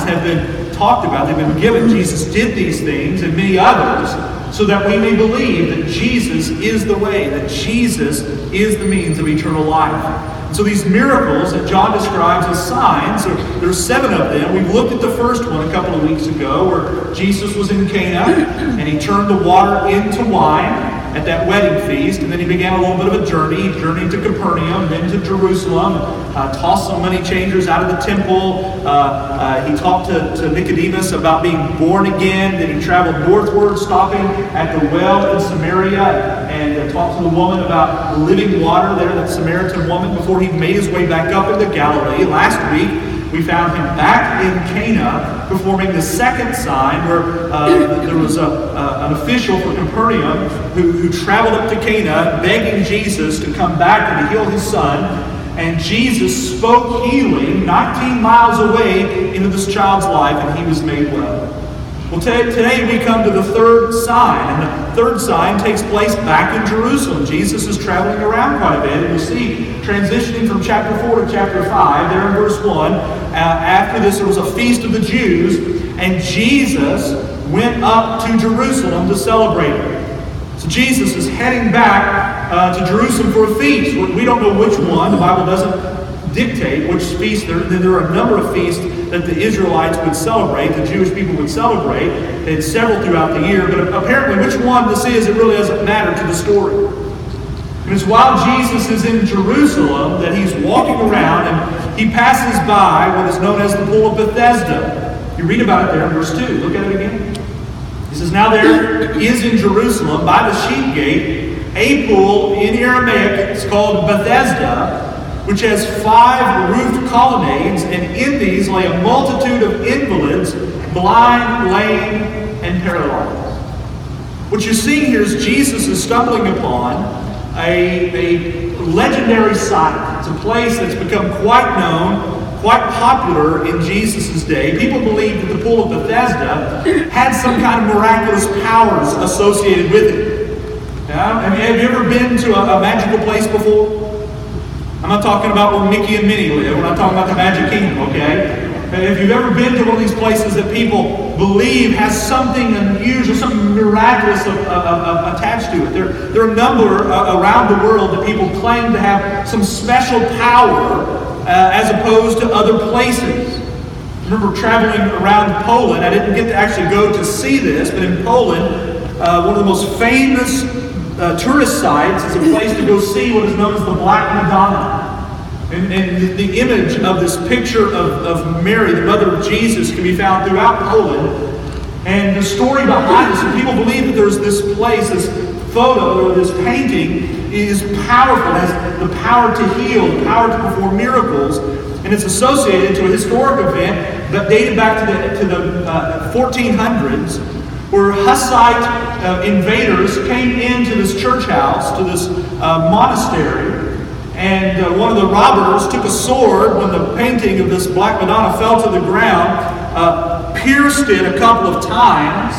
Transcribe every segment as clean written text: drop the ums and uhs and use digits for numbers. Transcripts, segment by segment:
signs have been talked about, they've been given. Jesus did these things and many others so that we may believe that Jesus is the way, that Jesus is the means of eternal life. And so these miracles that John describes as signs, there's 7 of them. We looked at the first one a couple of weeks ago where Jesus was in Cana and he turned the water into wine at that wedding feast, and then he began a little bit of a journey. He journeyed to Capernaum, then to Jerusalem, tossed some money changers out of the temple. He talked to Nicodemus about being born again. Then he traveled northward, stopping at the well in Samaria, and talked to the woman about living water there, that Samaritan woman, before he made his way back up into Galilee. Last week, we found him back in Cana performing the second sign where there was an official for Capernaum who traveled up to Cana begging Jesus to come back and to heal his son. And Jesus spoke healing 19 miles away into this child's life, and he was made well. Well, today we come to the third sign, and the third sign takes place back in Jerusalem. Jesus is traveling around quite a bit, and we see, transitioning from chapter 4 to chapter 5, there in verse 1, after this there was a feast of the Jews, and Jesus went up to Jerusalem to celebrate it. So Jesus is heading back to Jerusalem for a feast. We don't know which one. The Bible doesn't dictate which feast. There are a number of feasts that the Israelites would celebrate, the Jewish people would celebrate. They had several throughout the year, but apparently which one this is, it really doesn't matter to the story. And it's while Jesus is in Jerusalem that he's walking around and he passes by what is known as the Pool of Bethesda. You read about it there in verse 2. Look at it again. He says, "Now there is in Jerusalem by the sheep gate a pool in Aramaic, it's called Bethesda, which has 5 roofed colonnades, and in these lay a multitude of invalids, blind, lame, and paralyzed." What you're seeing here is Jesus is stumbling upon a legendary site. It's a place that's become quite known, quite popular in Jesus' day. People believe that the Pool of Bethesda had some kind of miraculous powers associated with it. Have you ever been to a magical place before? I'm not talking about where Mickey and Minnie live. We're not talking about the Magic Kingdom, okay? If you've ever been to one of these places that people believe has something unusual, something miraculous attached to it. There are a number around the world that people claim to have some special power as opposed to other places. I remember traveling around Poland. I didn't get to actually go to see this, but in Poland, one of the most famous tourist sites is a place to go see what is known as the Black Madonna. And the image of this picture of Mary, the mother of Jesus, can be found throughout Poland. And the story behind this, and people believe that there's this place, this photo or this painting is powerful, has the power to heal, the power to perform miracles. And it's associated to a historic event that dated back to the 1400s, where Hussite invaders came into this church house, to this monastery, and one of the robbers took a sword when the painting of this Black Madonna fell to the ground, pierced it a couple of times,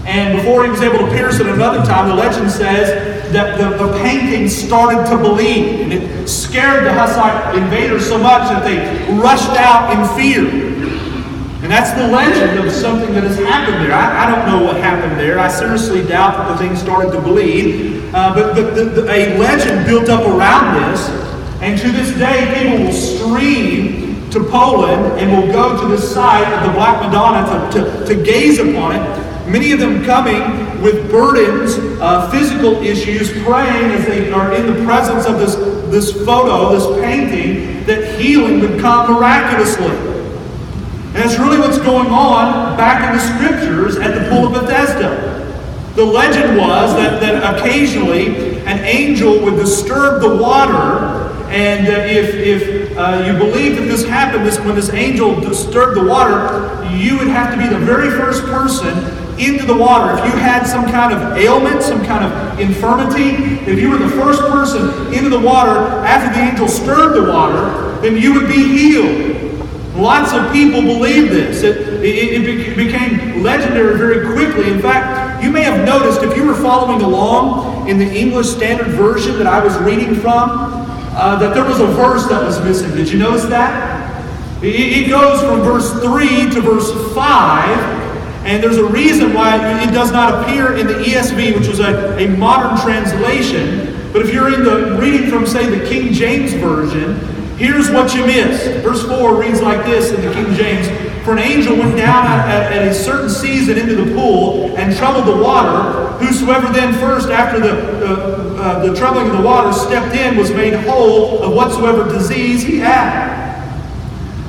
and before he was able to pierce it another time, the legend says that the painting started to bleed, and it scared the Hussite invaders so much that they rushed out in fear. And that's the legend of something that has happened there. I don't know what happened there. I seriously doubt that the thing started to bleed. But a legend built up around this. And to this day, people will stream to Poland and will go to the site of the Black Madonna to gaze upon it. Many of them coming with burdens, physical issues, praying as they are in the presence of this photo, this painting, that healing would come miraculously. And that's really what's going on back in the scriptures at the Pool of Bethesda. The legend was that occasionally an angel would disturb the water, and if you believe that this happened, when this angel disturbed the water, you would have to be the very first person into the water. If you had some kind of ailment, some kind of infirmity, if you were the first person into the water after the angel stirred the water, then you would be healed. Lots of people believe this. It became legendary very quickly. In fact, you may have noticed, if you were following along in the English Standard Version that I was reading from, that there was a verse that was missing. Did you notice that? It goes from verse 3 to verse 5, and there's a reason why it does not appear in the ESV, which was a modern translation. But if you're in the reading from, say, the King James Version, here's what you miss. Verse 4 reads like this in the King James: "For an angel went down at a certain season into the pool and troubled the water. Whosoever then first, after the troubling of the water, stepped in was made whole of whatsoever disease he had."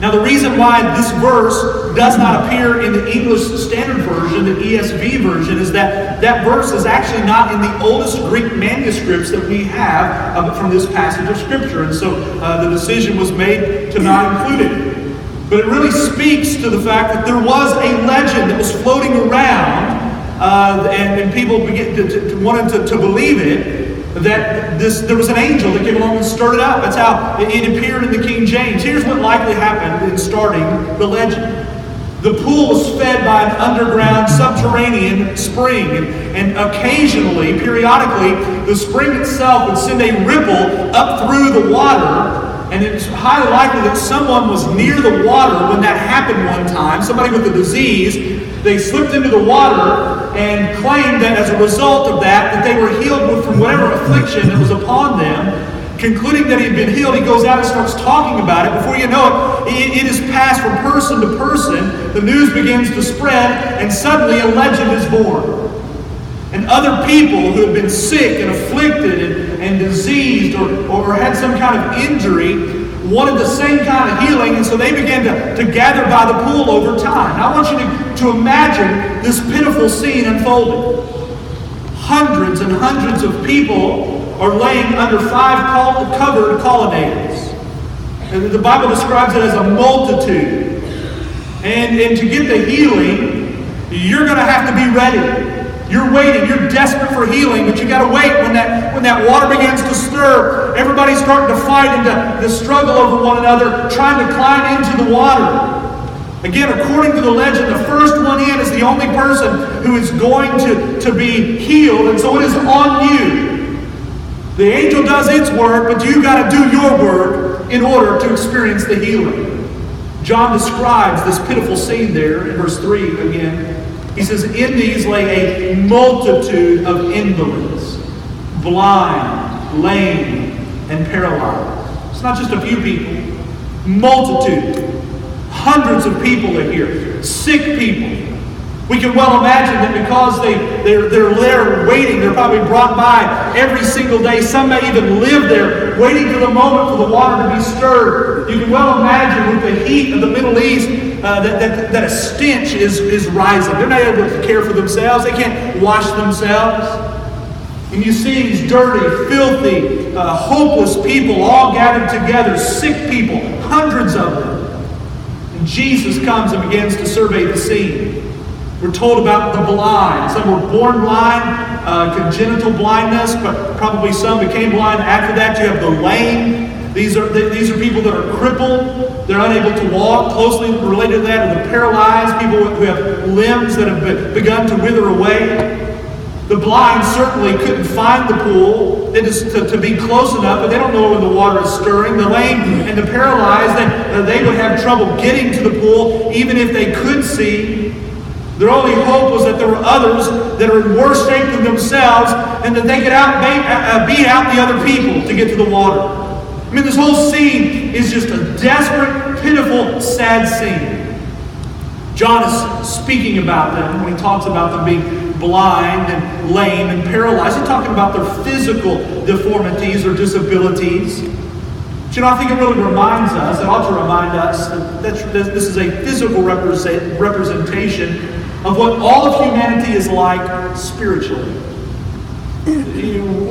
Now, the reason why this verse does not appear in the English Standard Version, the ESV version, is that that verse is actually not in the oldest Greek manuscripts that we have from this passage of Scripture. And so the decision was made to not include it. But it really speaks to the fact that there was a legend that was floating around, and people wanted to believe it, that there was an angel that came along and stirred it up. That's how it appeared in the King James. Here's what likely happened in starting the legend. The pool was fed by an underground subterranean spring, and occasionally, periodically, the spring itself would send a ripple up through the water. And it's highly likely that someone was near the water when that happened one time. Somebody with a disease, they slipped into the water and claimed that as a result of that they were healed from whatever affliction that was upon them. Concluding that he had been healed, he goes out and starts talking about it. Before you know it, it is passed from person to person. The news begins to spread, and suddenly a legend is born. And other people who have been sick and afflicted and diseased or had some kind of injury wanted the same kind of healing, and so they began to gather by the pool over time. Now I want you to imagine this pitiful scene unfolding. Hundreds and hundreds of people are laying under 5 covered colonnades. And the Bible describes it as a multitude. And to get the healing, you're going to have to be ready. You're waiting. You're desperate for healing, but you got to wait. When that water begins to stir, everybody's starting to fight and to struggle over one another, trying to climb into the water. Again, according to the legend, the first one in is the only person who is going to be healed, and so it is on you. The angel does its work, but you got to do your work in order to experience the healing. John describes this pitiful scene there in verse 3 again. He says, "In these lay a multitude of invalids, blind, lame, and paralyzed." It's not just a few people. Multitude. Hundreds of people are here. Sick people. We can well imagine that because they're there waiting, they're probably brought by every single day. Some may even live there, waiting for the moment for the water to be stirred. You can well imagine with the heat of the Middle East that a stench is rising. They're not able to care for themselves. They can't wash themselves. And you see these dirty, filthy, hopeless people all gathered together, sick people, hundreds of them. And Jesus comes and begins to survey the scene. We're told about the blind. Some were born blind, congenital blindness, but probably some became blind after that. You have the lame. These are people that are crippled. They're unable to walk. Closely related to that are the paralyzed, people who have limbs that have begun to wither away. The blind certainly couldn't find the pool. It is to be close enough, but they don't know when the water is stirring. The lame and the paralyzed, they would have trouble getting to the pool, even if they could see. Their only hope was that there were others that are in worse shape than themselves, and that they could beat out the other people to get to the water. I mean, this whole scene is just a desperate, pitiful, sad scene. John is speaking about them when he talks about them being blind and lame and paralyzed. He's talking about their physical deformities or disabilities. But you know, I think it really reminds us, it ought to remind us, that this is a physical representation of what all of humanity is like spiritually.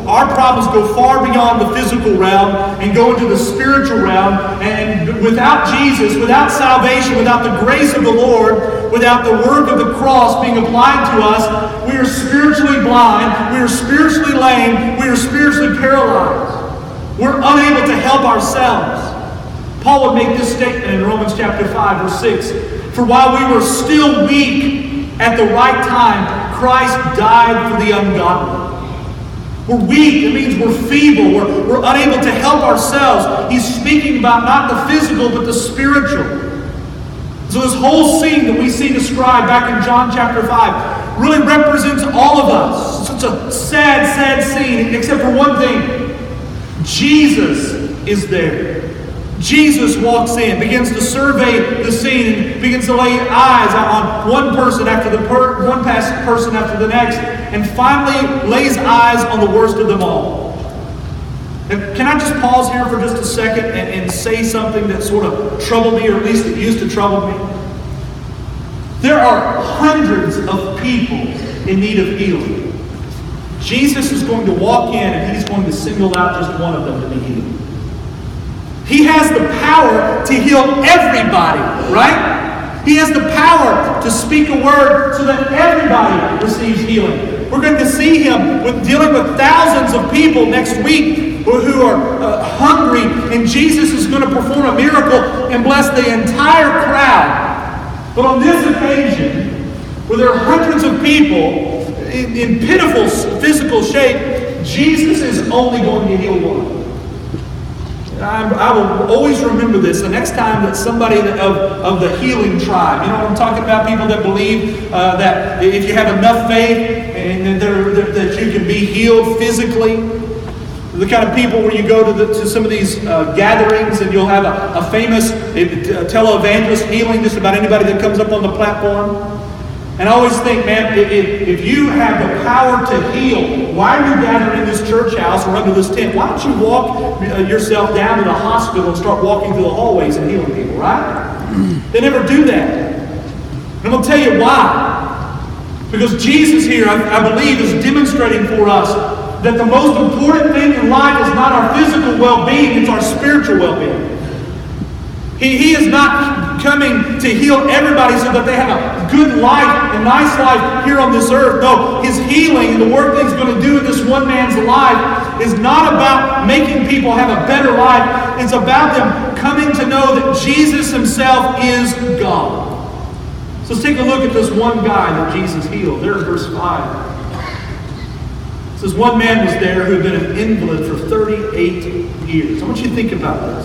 Our problems go far beyond the physical realm and go into the spiritual realm. And without Jesus, without salvation, without the grace of the Lord, without the work of the cross being applied to us, we are spiritually blind, we are spiritually lame, we are spiritually paralyzed. We're unable to help ourselves. Paul would make this statement in Romans chapter 5, verse 6. "For while we were still weak, at the right time, Christ died for the ungodly." We're weak. It means we're feeble. We're unable to help ourselves. He's speaking about not the physical, but the spiritual. So this whole scene that we see described back in John chapter 5 really represents all of us. It's such a sad, sad scene, except for one thing. Jesus is there. Jesus walks in, begins to survey the scene, and begins to lay eyes on one person after one person after the next, and finally lays eyes on the worst of them all. And can I just pause here for just a second and say something that sort of troubled me, or at least it used to trouble me? There are hundreds of people in need of healing. Jesus is going to walk in and He's going to single out just one of them to be healed. He has the power to heal everybody, right? He has the power to speak a word so that everybody receives healing. We're going to see Him dealing with thousands of people next week who are hungry, and Jesus is going to perform a miracle and bless the entire crowd. But on this occasion, where there are hundreds of people in pitiful physical shape, Jesus is only going to heal one. I will always remember this the next time that somebody of the healing tribe, you know what I'm talking about? People that believe that if you have enough faith and that you can be healed physically. The kind of people where you go to some of these gatherings and you'll have a famous televangelist healing just about anybody that comes up on the platform. And I always think, man, if you have the power to heal, why are you gathering in this church house or under this tent? Why don't you walk yourself down to the hospital and start walking through the hallways and healing people, right? They never do that. And I'm going to tell you why. Because Jesus here, I believe, is demonstrating for us that the most important thing in life is not our physical well-being, it's our spiritual well-being. He is not coming to heal everybody so that they have a good life, a nice life here on this earth. No, His healing and the work that He's going to do in this one man's life is not about making people have a better life. It's about them coming to know that Jesus Himself is God. So let's take a look at this one guy that Jesus healed. There in verse 5. It says one man was there who had been an invalid for 38 years. I want you to think about this.